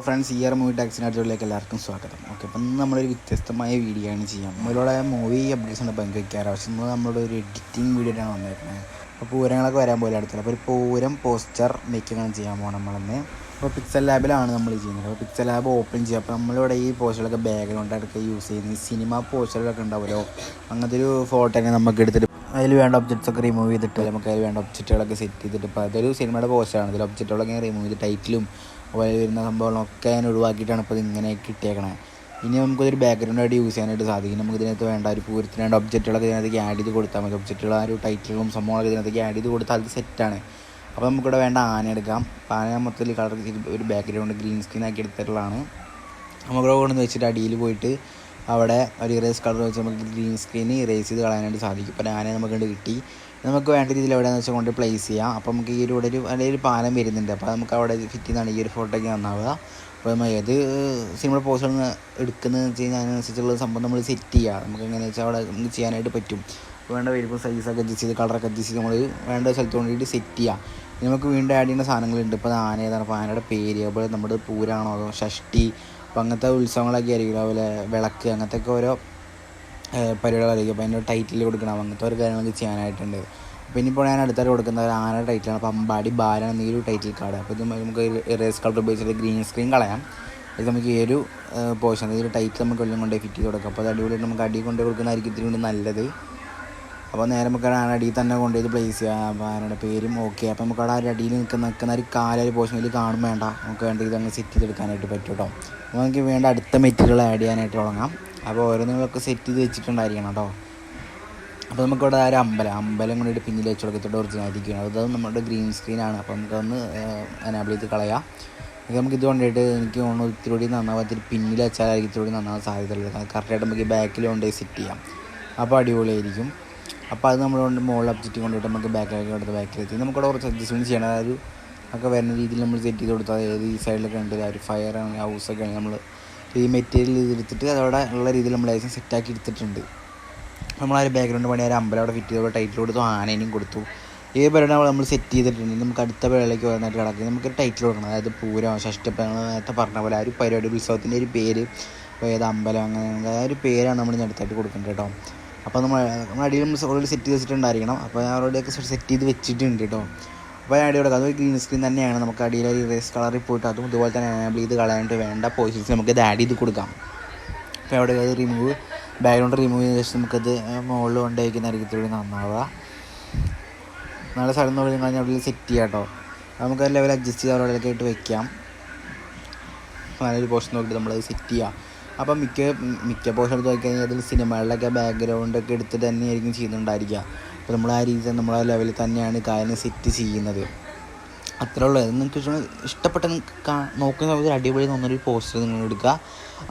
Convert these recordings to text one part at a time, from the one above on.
Friends, movie ടാക്സിനടുത്തുള്ളിലേക്ക് എല്ലാവർക്കും സ്വാഗതം. Okay, അപ്പം നമ്മളൊരു വ്യത്യസ്തമായ വീഡിയോ ആണ് ചെയ്യാം. നമ്മളുടെ മൂവി അപ്ഡേറ്റ്സ് പങ്കുവയ്ക്കാറ്. പക്ഷെ നമ്മൾ നമ്മുടെ ഒരു എഡിറ്റിംഗ് വീഡിയോ ആണ് വന്നിരിക്കുന്നത്. അപ്പോൾ പൂരങ്ങളൊക്കെ വരാൻ പോലെ അടുത്തില്ല. അപ്പോൾ ഒരു പൂരം പോസ്റ്റർ മേക്കിംഗ് ആണ് ചെയ്യാൻ പോകണം നമ്മളെന്ന്. അപ്പോൾ പിക്സൽ ലാബിലാണ് നമ്മൾ ചെയ്യുന്നത്. അപ്പോൾ പിക്സൽ ലാബ് ഓപ്പൺ ചെയ്യുക. അപ്പോൾ നമ്മളിവിടെ ഈ പോസ്റ്ററൊക്കെ ബാക്ക്ഗ്രൗണ്ടായിട്ടൊക്കെ യൂസ് ചെയ്യുന്നത് ഈ സിനിമ പോസ്റ്ററുകളൊക്കെ ഉണ്ടാവുമല്ലോ, അങ്ങനത്തെ ഒരു ഫോട്ടോ ഒക്കെ നമുക്ക് എടുത്തിട്ട് അതിൽ വേണ്ട ഒബ്ജക്ട്സ് ഒക്കെ റിമൂവ് ചെയ്തിട്ട് നമുക്ക് അതിൽ വേണ്ട ഒബ്ജക്റ്റുകളൊക്കെ സെറ്റ് ചെയ്തിട്ട്, ഇപ്പോൾ അതൊരു സിനിമയുടെ പോസ്റ്ററാണ്. ഇതിൽ ഒബ്ജക്റ്റുകളൊക്കെ റിമൂവ് ചെയ്ത് ടൈറ്റിലും അതുപോലെ വരുന്ന സംഭവങ്ങളൊക്കെ ഞാൻ ഒഴിവാക്കിയിട്ടാണ് ഇപ്പോൾ ഇത് ഇങ്ങനെ കിട്ടിയേക്കണേ. ഇനി നമുക്കൊരു ബാക്ക്ഗ്രൗണ്ടായിട്ട് യൂസ് ചെയ്യാനായിട്ട് സാധിക്കും. നമുക്ക് ഇതിനകത്ത് വേണ്ട ഒരു പൂരത്തിന് വേണ്ട ഒബ്ജക്റ്റുകളൊക്കെ ഇതിനകത്തേക്ക് ആഡ് ചെയ്ത് കൊടുത്താൽ മതി. ഒബ്ജക്റ്റുകൾ ആ ഒരു ടൈറ്റിലും സംഭവങ്ങളൊക്കെ ഇതിനകത്തേക്ക് ആഡ് ചെയ്ത് കൊടുത്താൽ അത് സെറ്റാണ്. അപ്പോൾ നമുക്കിവിടെ വേണ്ട ആന എടുക്കാം. അപ്പോൾ ആന മൊത്തത്തിൽ കളർ ഒരു ബാക്ക്ഗ്രൗണ്ട് ഗ്രീൻ സ്ക്രീൻ ആക്കി എടുത്തിട്ടുള്ളതാണ്. നമുക്കിവിടെ കൊണ്ടുവന്ന് വെച്ചിട്ട് അടിയിൽ പോയിട്ട് അവിടെ ഒരു ഇറേസ് കളർ വെച്ച് നമുക്ക് ഗ്രീൻ സ്ക്രീൻ ഇറേസ് ചെയ്ത് കളയാനായിട്ട് സാധിക്കും. ഇപ്പോൾ ആനയെ നമുക്ക് കിട്ടി. നമുക്ക് വേണ്ട രീതിയിൽ എവിടെയാണെന്ന് വെച്ചാൽ കൊണ്ട് പ്ലേസ് ചെയ്യാം. അപ്പോൾ നമുക്ക് ഈ ഇവിടെ ഒരു പാലം വരുന്നുണ്ട്. അപ്പോൾ നമുക്ക് അവിടെ ഫിറ്റ് ചെയ്യുന്നതാണ് ഈ ഒരു ഫോട്ടോയ്ക്ക് നന്നാവുക. അപ്പോൾ നമ്മൾ ഏത് സിനിമ പോസ്റ്റർ എടുക്കുന്നതെന്ന് വെച്ച് കഴിഞ്ഞാൽ അതിനനുസരിച്ചുള്ള സംഭവം നമ്മൾ സെറ്റ് ചെയ്യുക. നമുക്ക് എങ്ങനെയാണെന്ന് വെച്ചാൽ അവിടെ നമുക്ക് ചെയ്യാനായിട്ട് പറ്റും. വേണ്ട വരുമ്പോൾ സൈസൊക്കെ അഡ്ജസ്റ്റ് ചെയ്ത് കളറൊക്കെ അഡ്ജസ്റ്റ് ചെയ്ത് നമ്മൾ വേണ്ട സ്ഥലത്ത് കൊണ്ടിട്ട് സെറ്റ് ചെയ്യുക. നമുക്ക് വീണ്ടും ആഡ് ചെയ്യുന്ന സാധനങ്ങളുണ്ട്. ഇപ്പോൾ ആന ഏതാണ്, അപ്പോൾ ആനയുടെ പേര്, അതുപോലെ നമ്മുടെ പൂരാണോ അതോ ഷഷ്ടി, അപ്പോൾ അങ്ങനത്തെ ഉത്സവങ്ങളൊക്കെ ആയിരിക്കും. അതുപോലെ വിളക്ക്, അങ്ങനത്തെ ഓരോ പരിപാടികളായിരിക്കും. അപ്പോൾ അതിൻ്റെ ടൈറ്റിൽ കൊടുക്കണം, അങ്ങനത്തെ ഒരു കാര്യങ്ങളൊക്കെ ചെയ്യാനായിട്ടുണ്ട്. അപ്പോൾ ഇനിയിപ്പോൾ ഞാൻ അടുത്തായിട്ട് കൊടുക്കുന്ന ഒരു ആനയുടെ ടൈറ്റിലാണ്. അപ്പോൾ അമ്പാടി ബാലൻ എന്നൊരു ടൈറ്റിൽ കാർഡ്. അപ്പോൾ ഇത് നമുക്ക് ഇറേസ് കളർ ഉപയോഗിച്ചിട്ട് ഗ്രീൻ സ്ക്രീൻ കളയാം. ഇത് നമുക്ക് ഈ ഒരു പോർഷൻ ഈ ഒരു ടൈറ്റിൽ നമുക്ക് എല്ലാം കൊണ്ട് ഫിറ്റ് ചെയ്ത് കൊടുക്കാം. അപ്പോൾ അത് അടിപൊളിയായിട്ട് നമുക്ക് അടി കൊണ്ട് കൊടുക്കുന്നതായിരിക്കും ഇത്തിരി കൊണ്ട് നല്ലത്. അപ്പോൾ നേരെ നമുക്ക് ആന അടിയിൽ തന്നെ കൊണ്ടുപോയി പ്ലേസ് ചെയ്യാം. അപ്പോൾ ആനയുടെ പേരും ഓക്കെ. അപ്പോൾ നമുക്ക് അവിടെ ഒരു അടിയിൽ നിൽക്കുന്ന ഒരു കാലൊരു പോർഷനിൽ കാണും വേണ്ട, നമുക്ക് വേണ്ട ഇതങ്ങ് സെറ്റ് ചെയ്തെടുക്കാനായിട്ട് പറ്റും കേട്ടോ. അപ്പോൾ നമുക്ക് വേണ്ട അടുത്ത മെറ്റീരിയൽ ആഡ് ചെയ്യാനായിട്ട് തുടങ്ങാം. അപ്പോൾ ഓരോന്നുകളൊക്കെ സെറ്റ് ചെയ്ത് വെച്ചിട്ടുണ്ടായിരിക്കണം കേട്ടോ. അപ്പോൾ നമുക്കിവിടെ ഒരു അമ്പലം കൊണ്ടിട്ട് പിന്നിൽ വെച്ച് കൊടുത്തിട്ട് ഒറിജിനായിരിക്കും. അത് നമ്മുടെ ഗ്രീൻ സ്ക്രീനാണ്. അപ്പോൾ നമുക്കതൊന്ന് എനാബിൾ ചെയ്ത് കളയാം. നമുക്ക് ഇത് കൊണ്ടിട്ട് എനിക്ക് തോന്നുന്നു ഇത്തിരി കൂടി നന്നാവാൻ ഇത്തിരി പിന്നിൽ വെച്ചാലായിരിക്കും ഇത്തിരി കൂടി നന്നാവാൻ സാധ്യതയുള്ളത്. കറക്റ്റായിട്ട് നമുക്ക് ഈ ബാക്കിൽ കൊണ്ടുപോയി സെറ്റ് ചെയ്യാം. അപ്പോൾ അടിപൊളിയായിരിക്കും. അപ്പോൾ അത് നമ്മൾ മുകളിൽ ഒബ്ജക്റ്റ് കൊണ്ടിട്ട് നമുക്ക് ബാക്കിലേക്ക് കൊടുത്ത് ബാക്കിലെത്തി നമുക്കിവിടെ കുറച്ച് അഡ്ജസ്റ്റ്മെൻറ്റ് ചെയ്യണം. അതായത് ഒക്കെ വരുന്ന രീതിയിൽ നമ്മൾ സെറ്റ് ചെയ്ത് കൊടുത്താൽ അതായത് ഈ സൈഡിലൊക്കെ ഉണ്ട് ആ ഒരു ഫയർ ഹൗസൊക്കെ ആണെങ്കിൽ നമ്മൾ ഈ മെറ്റീരിയൽ എടുത്തിട്ട് അതവിടെ ഉള്ള രീതിയിൽ നമ്മൾ ഏകദേശം സെറ്റാക്കി എടുത്തിട്ടുണ്ട്. നമ്മൾ ആ ഒരു ബാക്ക്ഗ്രൗണ്ട് പണി ആ ഒരു അമ്പലം അവിടെ ഫിറ്റ് ചെയ്തപ്പോൾ ടൈറ്റിൽ കൊടുത്തു, ആനേനെയും കൊടുത്തു. ഈ പരിപാടി നമ്മൾ സെറ്റ് ചെയ്തിട്ടുണ്ടെങ്കിൽ നമുക്ക് അടുത്ത പരിപാടിയിലേക്ക് വന്നിട്ട് കിടക്കി നമുക്കൊരു ടൈറ്റിൽ കൊടുക്കണം. അതായത് പൂരം ഷഷ്ടി, നേരത്തെ പറഞ്ഞ പോലെ ആ ഒരു പരിപാടി ഉത്സവത്തിൻ്റെ ഒരു പേര്, ഇപ്പോൾ ഏത് അമ്പലം അങ്ങനെ ആ ഒരു പേരാണ് നമ്മൾ അടുത്തായിട്ട് കൊടുക്കേണ്ടത് കേട്ടോ. അപ്പോൾ നമ്മൾ അടിയിൽ നമ്മൾ ഓൾറെഡി സെറ്റ് ചെയ്ത് വെച്ചിട്ടുണ്ടായിരിക്കണം. അപ്പോൾ ഞാൻ ഓൾറെഡിയൊക്കെ സെറ്റ് ചെയ്ത് വെച്ചിട്ടുണ്ട് കേട്ടോ. അപ്പോൾ ഞാൻ അടി കൊടുക്കാം. അതൊരു ഗ്രീൻ സ്ക്രീൻ തന്നെയാണ്. നമുക്ക് അടിയിലൊരു ഇറേസ് കളറിൽ പോയിട്ട് അതും ഇതുപോലെ തന്നെ എനാബിൾ ചെയ്ത് കളയാനായിട്ട് വേണ്ട പോയിസൻസ് നമുക്ക് ഇത് ആഡ് ചെയ്ത് കൊടുക്കാം. അപ്പോൾ അവിടെ അത് ബാക്ക്ഗ്രൗണ്ട് റിമൂവ് ചെയ്ത ശേഷം നമുക്കത് മുകളിൽ കൊണ്ടുപോയിരിക്കുന്നതായിരിക്കും ഇത്തിരി നന്നാവുക. നല്ല സ്ഥലം എന്ന് പറഞ്ഞാൽ അവിടെ സെറ്റ് ചെയ്യാം കേട്ടോ. നമുക്ക് ആ ലെവൽ അഡ്ജസ്റ്റ് ചെയ്ത് അവിടെയൊക്കെ ആയിട്ട് വയ്ക്കാം. നല്ലൊരു പോർഷൻ നോക്കിയിട്ട് നമ്മളത് സെറ്റ് ചെയ്യാം. അപ്പം മിക്ക പോർഷൻ എടുത്ത് നോക്കിക്കഴിഞ്ഞാൽ അതിൽ സിനിമകളിലൊക്കെ ബാക്ക്ഗ്രൗണ്ടൊക്കെ എടുത്തിട്ട് തന്നെയായിരിക്കും ചെയ്യുന്നുണ്ടായിരിക്കുക. അപ്പോൾ നമ്മൾ ആ രീതിയിൽ നമ്മളെ ലെവലിൽ തന്നെയാണ് കാര്യം സെറ്റ് ചെയ്യുന്നത്. അത്രേ ഉള്ളൂ. നിങ്ങൾക്ക് ഇഷ്ടപ്പെട്ട നോക്കുന്ന സമയത്ത് അടിപൊളി തോന്നുന്നൊരു പോസ്റ്റർ നിങ്ങൾ എടുക്കുക.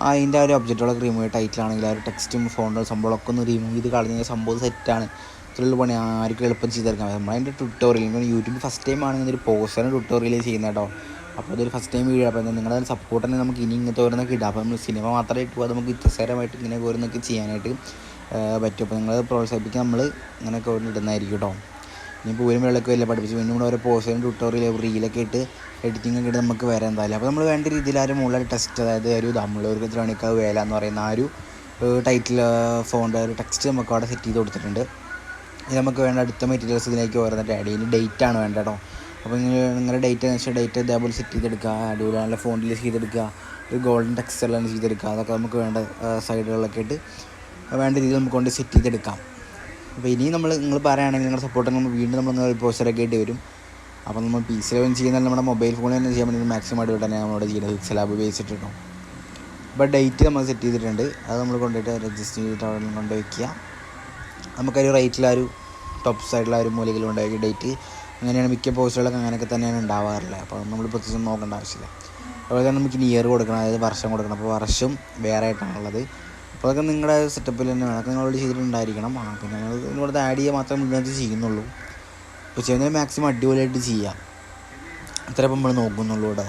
അതിൻ്റെ ആ ഒരു ഒബ്ജക്റ്റുകളൊക്കെ റിമൂവ് ചെയ്യുക. ടൈറ്റിലാണെങ്കിൽ ആ ഒരു ടെക്സ്റ്റും ഫോണ്ടും സംഭവങ്ങളൊക്കെ ഒന്ന് റിമൂവ് ചെയ്ത് കളഞ്ഞ സംഭവം സെറ്റാണ്. ഇത്രയുള്ള പണി ആർക്കും എളുപ്പം ചെയ്തെടുക്കാൻ പറ്റും. നമ്മളതിൻ്റെ ട്യൂട്ടോറിയൽ യൂട്യൂബ് ഫസ്റ്റ് ടൈം ആണെങ്കിൽ ഒരു പോസ്റ്ററിന് ട്യൂട്ടോറിയൽ ചെയ്യുന്നത് കേട്ടോ. അപ്പോൾ അതൊരു ഫസ്റ്റ് ടൈം വീഡിയോ. അപ്പോൾ നിങ്ങളുടെ സപ്പോർട്ട് തന്നെ നമുക്ക് ഇനി ഇങ്ങനത്തെ ഓരോന്നൊക്കെ ഇടാം. അപ്പോൾ നമ്മൾ സിനിമ മാത്രമായിട്ട് പോകാതെ നമുക്ക് വ്യത്യസ്തരമായിട്ട് ഇങ്ങനെ ഓരോന്നൊക്കെ ചെയ്യാനായിട്ട് പറ്റും. അപ്പോൾ നിങ്ങൾ പ്രോത്സാഹിപ്പിക്കാൻ നമ്മൾ ഇങ്ങനെയൊക്കെ ഓരോ ഇടുന്നതായിരിക്കും കേട്ടോ. ഇനി പൂരം വെള്ളമൊക്കെ വല്ല പഠിപ്പിച്ച് പിന്നെ ഇവിടെ ഓരോ പോസ്റ്ററിന് ട്യൂട്ടോറിയൽ റീലൊക്കെ ഇട്ട് എഡിറ്റിംഗ് ഒക്കെ ഇട്ട് നമുക്ക് വരാൻ എന്തായാലും. അപ്പോൾ നമ്മൾ വേണ്ട രീതിയിൽ ആ ഒരു മുകളിൽ ടെക്സ്റ്റ്, അതായത് ഒരു നമ്മളൊരു ത്രിണിക്കാവ് വേല എന്ന് പറയുന്ന ആ ഒരു ടൈറ്റിൽ ഫോണ്ട് ഒരു ടെക്സ്റ്റ് നമുക്ക് അവിടെ സെറ്റ് ചെയ്ത് കൊടുത്തിട്ടുണ്ട്. ഇത് നമുക്ക് വേണ്ട അടുത്ത മെറ്റീരിയൽസ് ഇതിലേക്ക് ഓരോന്നിട്ട് ആഡ് ചെയ്യുന്നത് ഡേറ്റാണ് വേണ്ട കേട്ടോ. അപ്പോൾ നിങ്ങളുടെ ഡേറ്റ് എന്ന് വെച്ചാൽ ഡേറ്റ് ഇതേപോലെ സെറ്റ് ചെയ്തെടുക്കുക. അടിപൊളി നല്ല ഫോണ്ടിൽ ചെയ്തെടുക്കുക. ഒരു ഗോൾഡൻ ടെക്സ്റ്ററിലാണ് ചെയ്തെടുക്കുക. അതൊക്കെ നമുക്ക് വേണ്ട സൈഡുകളിലൊക്കെ ഇട്ട് വേണ്ട രീതിയിൽ നമുക്ക് കൊണ്ട് സെറ്റ് ചെയ്തെടുക്കാം. അപ്പോൾ ഇനിയും നിങ്ങൾ പറയുകയാണെങ്കിൽ നിങ്ങളുടെ സപ്പോർട്ട് നമ്മൾ വീണ്ടും നമ്മൾ പോസ്റ്ററൊക്കെ ആയിട്ട് വരും. അപ്പോൾ നമ്മൾ PC11 ചെയ്യുന്നത് നമ്മുടെ മൊബൈൽ ഫോണിൽ തന്നെ ചെയ്യാൻ വേണ്ടി മാക്സിമം അടിപൊളി തന്നെയാണ് നമ്മളിവിടെ ചെയ്യുന്നത്. പിക്സൽ ലാബ് ഉപയോഗിച്ചിട്ടുണ്ടോ. അപ്പോൾ ഡേറ്റ് നമ്മൾ സെറ്റ് ചെയ്തിട്ടുണ്ട്. അത് നമ്മൾ കൊണ്ടുപോയിട്ട് രജിസ്റ്റർ ചെയ്തിട്ട് അവിടെ കൊണ്ട് വയ്ക്കുക. നമുക്കൊരു റൈറ്റിൽ ആ ഒരു ടോപ്പ് സൈഡിൽ ആ ഒരു മൂലയിൽ കൊണ്ടുപോയി ഡേറ്റ്. അങ്ങനെയാണ് മിക്ക പോസ്റ്ററുകളൊക്കെ അങ്ങനെയൊക്കെ തന്നെയാണ് ഉണ്ടാവാറുള്ളത്. അപ്പോൾ നമ്മൾ പ്രത്യേകിച്ച് നോക്കേണ്ട ആവശ്യമില്ല. അതുപോലെ തന്നെ നമുക്ക് ഇയർ കൊടുക്കണം, അതായത് വർഷം കൊടുക്കണം. അപ്പോൾ വർഷം വേറെ ആയിട്ടാണുള്ളത്. അപ്പോൾ അതൊക്കെ നിങ്ങളുടെ സെറ്റപ്പിൽ തന്നെ വേണം. അതൊക്കെ നിങ്ങളോട് ചെയ്തിട്ടുണ്ടായിരിക്കണം. പിന്നെ നിങ്ങൾ ഇവിടുത്തെ ആഡ് ചെയ്യുക മാത്രമേ ഇതിനകത്ത് ചെയ്യുന്നുള്ളൂ. അപ്പോൾ ചെയ്യുന്നത് മാക്സിമം അടിപൊളിയായിട്ട് ചെയ്യാം. അത്ര ഇപ്പം നമ്മൾ നോക്കുന്നുള്ളൂ കേട്ടോ.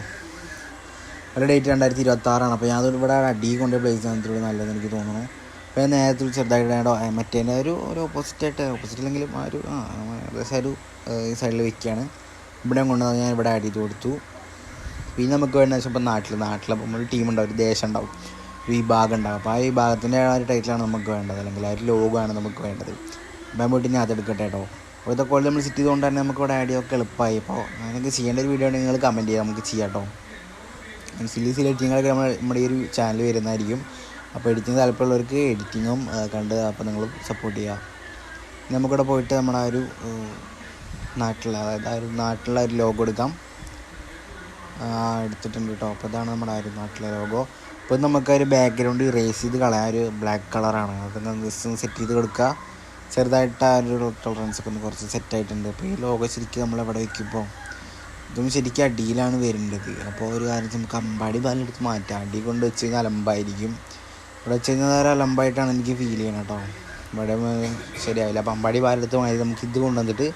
ഒരു ഡേറ്റ് 2026. അപ്പോൾ ഞാൻ ഇവിടെ അടി കൊണ്ട് പ്ലേസ് ചെയ്യാൻ നല്ലതെന്ന് എനിക്ക് തോന്നുന്നു. അപ്പോൾ ഞാൻ നേരത്തെ ചെറുതായിട്ട് മറ്റേതിൻ്റെ ഒരു ഓപ്പോസിറ്റ് അല്ലെങ്കിലും ആ ഒരു ഏകദേശം ഒരു ഈ സൈഡിൽ വെക്കുകയാണ്. ഇവിടെ കൊണ്ടുവന്ന് ഞാൻ ഇവിടെ ആഡ് ചെയ്ത് കൊടുത്തു. പിന്നെ നമുക്ക് വേണ്ടത് വെച്ചാൽ ഇപ്പോൾ നാട്ടിലപ്പോൾ നമ്മൾ ടീമുണ്ടാവും, ഒരു ദേശം ഉണ്ടാവും, ഒരു വിഭാഗം ഉണ്ടാവും. അപ്പോൾ ആ വിഭാഗത്തിൻ്റെ ആ ഒരു ടൈറ്റിലാണ് നമുക്ക് വേണ്ടത്, അല്ലെങ്കിൽ ആ ഒരു ലോഗോയാണ് നമുക്ക് വേണ്ടത്. അപ്പോൾ ഞാൻ പോയിട്ട് ഞാൻ അതെടുക്കട്ടെ കേട്ടോ. അപ്പോൾ ഇതൊക്കെ പോലെ നമ്മൾ സെറ്റ് ചെയ്തുകൊണ്ട് തന്നെ നമുക്ക് ഇവിടെ ആഡ് ഒക്കെ എളുപ്പമായി. അപ്പോൾ അങ്ങനെയൊക്കെ ചെയ്യേണ്ട ഒരു വീഡിയോ ഉണ്ടെങ്കിൽ നിങ്ങൾ കമൻറ്റ് ചെയ്യാം, നമുക്ക് ചെയ്യാം കേട്ടോ. സില്ലി എഡിറ്റിങ്ങൊക്കെ നമ്മുടെ ഈ ഒരു ചാനൽ വരുന്നതായിരിക്കും. അപ്പോൾ എഡിറ്റിങ് താല്പര്യമുള്ളവർക്ക് എഡിറ്റിങ്ങും കണ്ട് അപ്പോൾ നിങ്ങൾ സപ്പോർട്ട് ചെയ്യുക. നമുക്കിവിടെ പോയിട്ട് നമ്മുടെ ആ ഒരു അതായത് ആ ഒരു നാട്ടിലുള്ള ഒരു ലോഗോ എടുക്കാം. എടുത്തിട്ടുണ്ട് കേട്ടോ. അപ്പോൾ ഇതാണ് നമ്മുടെ ആ ഒരു നാട്ടിലെ ലോഗോ. അപ്പോൾ നമുക്ക് ഒരു ബാക്ക്ഗ്രൗണ്ട് ഇറേസ് ചെയ്ത് കളയാൻ, ഒരു ബ്ലാക്ക് കളറാണ്, അതൊക്കെ ജസ്റ്റ് ഒന്ന് സെറ്റ് ചെയ്ത് കൊടുക്കുക. ചെറുതായിട്ട് ആ ഒരു ടോളറൻസൊക്കെ ഒന്ന് കുറച്ച് സെറ്റായിട്ടുണ്ട്. അപ്പോൾ ഈ ലോഗോ ശരിക്കും നമ്മളെവിടെ വയ്ക്കുമ്പോൾ ഇതും ശരിക്കും അടിയിലാണ് വരേണ്ടത്. അപ്പോൾ ഒരു കാര്യം നമുക്ക് അമ്പാടി പാലെടുത്ത് മാറ്റാം. അടി കൊണ്ട് വെച്ച് കഴിഞ്ഞാൽ അലമ്പായിരിക്കും. ഇവിടെ വെച്ച് കഴിഞ്ഞാൽ ഒരു അലമ്പായിട്ടാണ് എനിക്ക് ഫീൽ ചെയ്യണം കേട്ടോ. ഇവിടെ ശരിയാവില്ല. അപ്പോൾ അമ്പാടി പാലെടുത്ത് മാറ്റി നമുക്ക് ഇത് കൊണ്ടുവന്നിട്ട്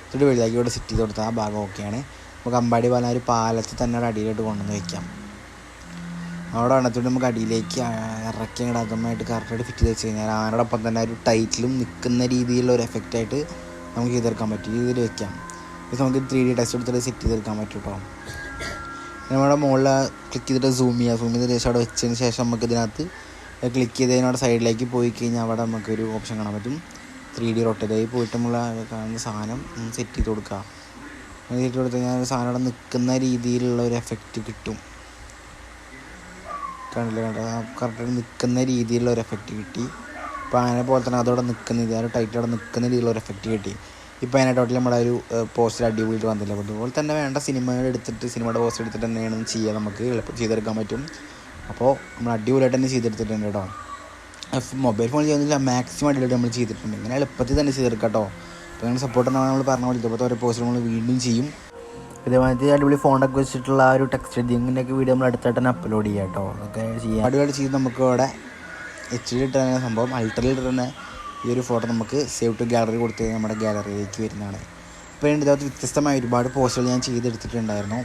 ഇത്തിരി വലുതാക്കി ഇവിടെ സെറ്റ് ചെയ്ത് കൊടുത്താൽ ആ ഭാഗം ഓക്കെയാണ്. നമുക്ക് അമ്പാടി പാലം ഒരു പാലത്തിൽ തന്നെ ഒരു അടിയിലോട്ട് കൊണ്ടുവന്ന് വയ്ക്കാം. അവിടെ വണ്ണത്തോട്ട് നമുക്ക് അടിയിലേക്ക് ഇറക്കി അങ്ങോട്ട് അതുമായിട്ട് കറക്റ്റായിട്ട് ഫിറ്റ് ചെയ്ത് വെച്ച് കഴിഞ്ഞാൽ ആനോടൊപ്പം തന്നെ ഒരു ടൈറ്റിലും നിൽക്കുന്ന രീതിയിലുള്ള ഒരു എഫക്റ്റായിട്ട് നമുക്ക് ചെയ്തെടുക്കാൻ പറ്റും. രീതിയിൽ വെക്കാം. ഇത് നമുക്ക് 3D ടെക്സ്റ്റ് എടുത്തിട്ട് സെറ്റ് ചെയ്തെടുക്കാൻ പറ്റും കേട്ടോ. നമ്മുടെ മുകളിൽ ക്ലിക്ക് ചെയ്തിട്ട് സൂം ചെയ്ത ശേഷം അവിടെ വെച്ചതിന് ശേഷം നമുക്ക് ഇതിനകത്ത് ക്ലിക്ക് ചെയ്തതിനോട് സൈഡിലേക്ക് പോയി കഴിഞ്ഞാൽ അവിടെ നമുക്കൊരു ഓപ്ഷൻ കാണാൻ പറ്റും, 3D റൊട്ടേറ്റ്. ആയി പോയിട്ട് നമ്മൾ കാണുന്ന സാധനം സെറ്റ് ചെയ്ത് കൊടുക്കുക. സെറ്റ് ചെയ്ത് കൊടുത്തു കഴിഞ്ഞാൽ സാധനം അവിടെ നിൽക്കുന്ന രീതിയിലുള്ള ഒരു എഫക്റ്റ് കിട്ടും. കണ്ടില്ല കറക്റ്റായിട്ട് നിൽക്കുന്ന രീതിയിലുള്ള ഒരു എഫക്റ്റ് കിട്ടി. ഇപ്പോൾ അതിനെ പോലെ തന്നെ അതോടെ നിൽക്കുന്ന രീതി, ആ ഒരു ടൈറ്റ് അവിടെ നിൽക്കുന്ന രീതിയിലുള്ള ഒരു എഫക്റ്റ് കിട്ടി. ഇപ്പോൾ അതിനെ ടോട്ടൽ നമ്മുടെ ഒരു പോസ്റ്റർ അടിപൊളിയിട്ട് വന്നില്ല. അതുപോലെ തന്നെ വേണ്ട സിനിമയുടെ പോസ്റ്റർ എടുത്തിട്ട് തന്നെയാണ് ചെയ്യുക, നമുക്ക് എളുപ്പം ചെയ്തെടുക്കാൻ പറ്റും. അപ്പോൾ നമ്മൾ അടിപൊളിയായിട്ട് തന്നെ ചെയ്തെടുത്തിട്ടുണ്ട് കേട്ടോ. മൊബൈൽ ഫോൺ ചെയ്യുന്നില്ല, മാക്സിമം അടിപൊളിയായിട്ട് നമ്മൾ ചെയ്തിട്ടുണ്ട്. ഇങ്ങനെ എളുപ്പത്തിൽ തന്നെ ചെയ്തെടുക്കാം കേട്ടോ. അപ്പോൾ നിങ്ങൾ സപ്പോർട്ട് ഉണ്ടാകുന്ന നമ്മൾ പറഞ്ഞ പോലെ ഇതുപോലത്തെ ഓരോ പോസ്റ്റർ നമ്മൾ വീണ്ടും ചെയ്യും. ഇതേമാതിരി അടിപൊളി ഫോണൊക്കെ വെച്ചിട്ടുള്ള ആ ഒരു ടെക്സ്റ്റ് എഡിറ്റിങ്ങിൻ്റെയൊക്കെ വീഡിയോ നമ്മൾ അടുത്തായിട്ട് തന്നെ അപ്ലോഡ് ചെയ്യാം കേട്ടോ. അതൊക്കെ ചെയ്യാം. അടിപൊളി ചെയ്ത് നമുക്ക് ഇവിടെ HD ഇട്ടുന്ന സംഭവം അൾട്രയിൽ ഇട്ടുന്ന ഈ ഒരു ഫോട്ടോ നമുക്ക് സേവ് ടു ഗാലറി കൊടുത്ത് കഴിഞ്ഞാൽ നമ്മുടെ ഗാലറിയിലേക്ക് വരുന്നതാണ്. ഇപ്പോൾ ഇതിനകത്ത് വ്യത്യസ്തമായ ഒരുപാട് പോസ്റ്റുകൾ ഞാൻ ചെയ്തെടുത്തിട്ടുണ്ടായിരുന്നു.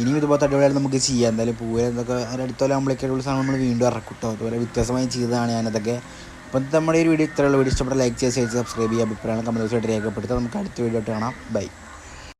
ഇനിയും ഇതുപോലത്തെ അടിപൊളിയായിട്ട് നമുക്ക് ചെയ്യാം. എന്തായാലും പൂവേ ഇതൊക്കെ അടുത്തോളം നമ്മളൊക്കെ അടിപൊളി സാധനം നമ്മൾ വീണ്ടും ഇറക്കൂട്ടോ. അതുപോലെ വ്യത്യസ്തമായി ചെയ്തതാണ് ഞാനതൊക്കെ. അപ്പോൾ നമ്മുടെ ഈ വീഡിയോ ഇത്രയുള്ള വീഡിയോ ഇഷ്ടപ്പെട്ട ലൈക്ക് ചെയ്യുക, ഷെയർ ചെയ്യുക, സബ്സ്ക്രൈബ് ചെയ്യുക, അഭിപ്രായങ്ങൾ കമൻറ്റ് ബോക്സിലായിട്ട് രേഖപ്പെടുത്തുക. നമുക്ക് അടുത്ത വീഡിയോ ആയിട്ട് കാണാം. ബൈ.